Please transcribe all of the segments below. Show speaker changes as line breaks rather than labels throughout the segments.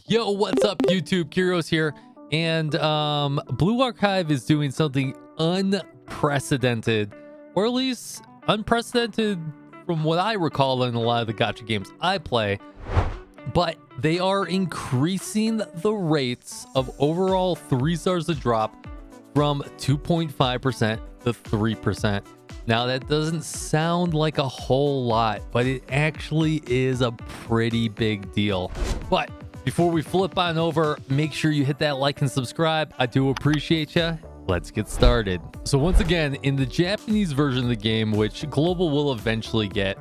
Yo, what's up, YouTube? Kyrios here, and Blue Archive is doing something unprecedented, or at least unprecedented from what I recall in a lot of the gacha games I play. But they are increasing the rates of overall 3 stars a drop from 2.5% to 3%. Now, that doesn't sound like a whole lot, but it actually is a pretty big deal. But before we flip on over, make sure you hit that like and subscribe. I do appreciate you. Let's get started. So once again, in the Japanese version of the game, which Global will eventually get,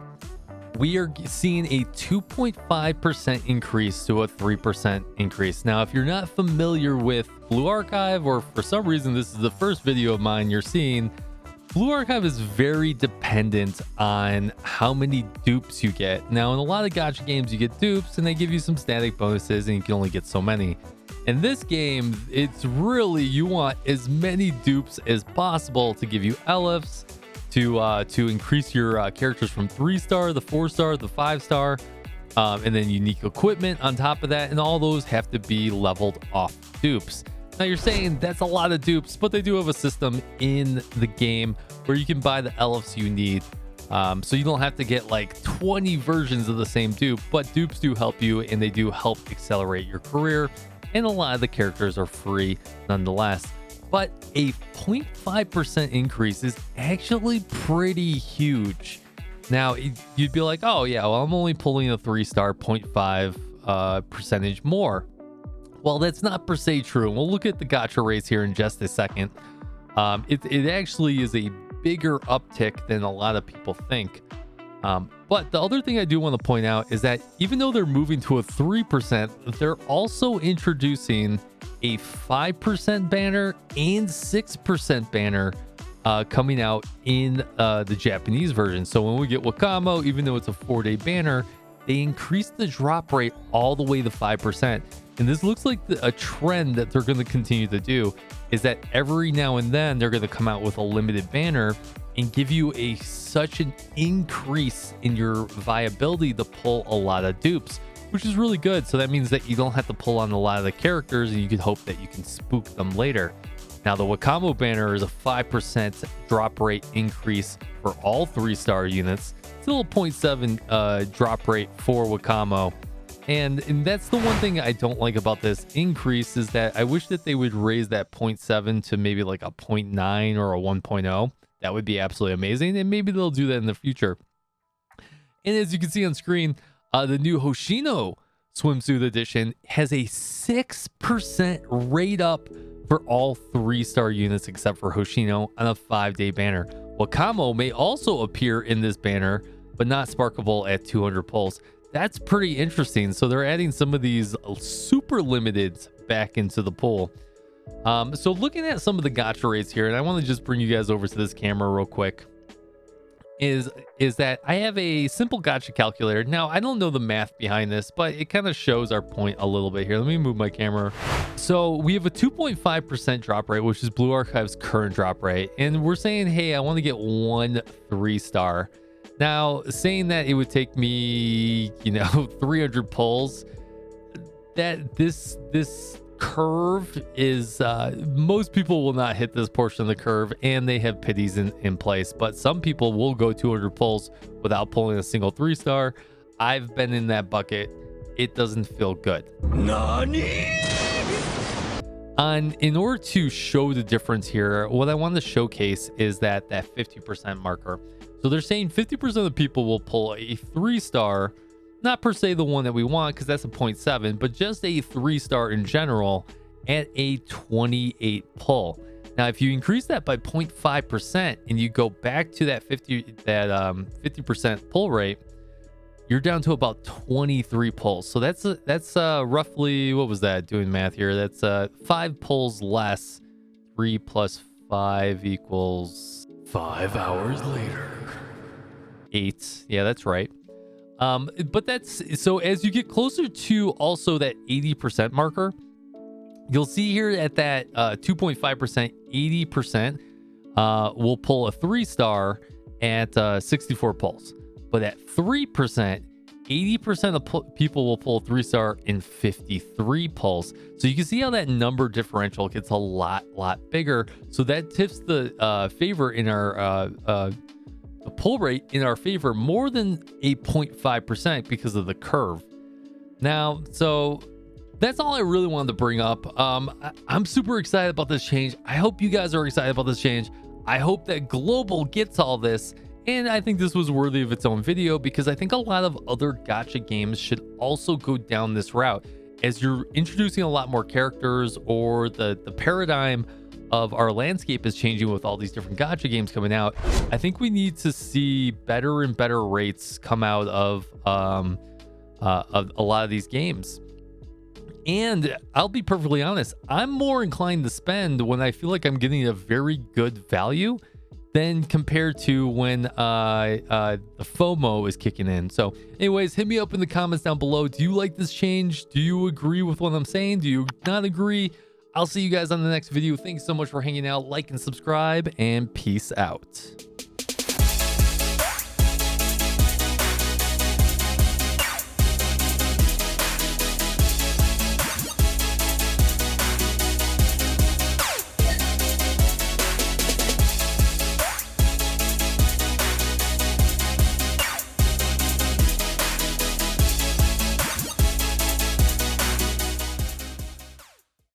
we are seeing a 2.5% increase to a 3% increase. Now, if you're not familiar with Blue Archive, or for some reason this is the first video of mine you're seeing, Blue Archive is very dependent on how many dupes you get. Now, in a lot of gacha games, you get dupes and they give you some static bonuses and you can only get so many. In this game, it's really, you want as many dupes as possible to give you LFs, to increase your characters from 3-star, the 4-star, the 5-star, and then unique equipment on top of that. And all those have to be leveled off dupes. Now, you're saying that's a lot of dupes, but they do have a system in the game where you can buy the LFs you need. So you don't have to get like 20 versions of the same dupe, but dupes do help you and they do help accelerate your career. And a lot of the characters are free nonetheless. But a 0.5% increase is actually pretty huge. Now, you'd be like, oh yeah, well, I'm only pulling a 3-star, 0.5 percentage more. Well, that's not per se true. And we'll look at the gacha rates here in just a second. It actually is a bigger uptick than a lot of people think. But the other thing I do want to point out is that even though they're moving to a 3%, they're also introducing a 5% banner and 6% banner coming out in the Japanese version. So when we get Wakamo, even though it's a 4-day banner, they increase the drop rate all the way to 5%. And this looks like a trend that they're going to continue to do, is that every now and then they're going to come out with a limited banner and give you such an increase in your viability to pull a lot of dupes, which is really good. So that means that you don't have to pull on a lot of the characters and you can hope that you can spook them later. Now, the Wakamo banner is a 5% drop rate increase for all 3-star units. Still a 0.7 drop rate for Wakamo. And that's the one thing I don't like about this increase, is that I wish that they would raise that 0.7 to maybe like a 0.9 or a 1.0. That would be absolutely amazing. And maybe they'll do that in the future. And as you can see on screen, the new Hoshino swimsuit edition has a 6% rate up for all 3-star units except for Hoshino on a 5-day banner. Wakamo may also appear in this banner, but not sparkable at 200 pulls. That's pretty interesting. So they're adding some of these super limiteds back into the pool. So looking at some of the gacha rates here, and I want to just bring you guys over to this camera real quick, is that I have a simple gacha calculator. Now, I don't know the math behind this, but it kind of shows our point a little bit here. Let me move my camera. So we have a 2.5% drop rate, which is Blue Archive's current drop rate. And we're saying, hey, I want to get 1 3-star. Now, saying that it would take me, 300 pulls, that this curve is, most people will not hit this portion of the curve, and they have pities in place. But some people will go 200 pulls without pulling a single 3-star. I've been in that bucket. It doesn't feel good. Nani? In order to show the difference here, what I want to showcase is that 50% marker. So they're saying 50% of the people will pull a 3-star, not per se the one that we want, because that's a 0.7, but just a 3-star in general at a 28 pull. Now, if you increase that by 0.5% and you go back to that 50% pull rate, you're down to about 23 pulls. So that's roughly, what was that, doing math here? That's 5 pulls less. 3 plus 5 equals 5 hours later. 8. Yeah, that's right. But that's, so as you get closer to also that 80% marker, you'll see here at that 2.5%, 80% will pull a 3-star at 64 pulls. But at 3%, 80% of people will pull 3-star and 53 pulls. So you can see how that number differential gets a lot bigger. So that tips the favor in our the pull rate in our favor more than 8.5% because of the curve. Now, so that's all I really wanted to bring up. I'm super excited about this change. I hope you guys are excited about this change. I hope that Global gets all this. And I think this was worthy of its own video because I think a lot of other gacha games should also go down this route. As you're introducing a lot more characters, or the paradigm of our landscape is changing with all these different gacha games coming out, I think we need to see better and better rates come out of a lot of these games. And I'll be perfectly honest, I'm more inclined to spend when I feel like I'm getting a very good value than compared to when the FOMO is kicking in. So anyways, hit me up in the comments down below. Do you like this change? Do you agree with what I'm saying? Do you not agree? I'll see you guys on the next video. Thanks so much for hanging out. Like and subscribe, and peace out.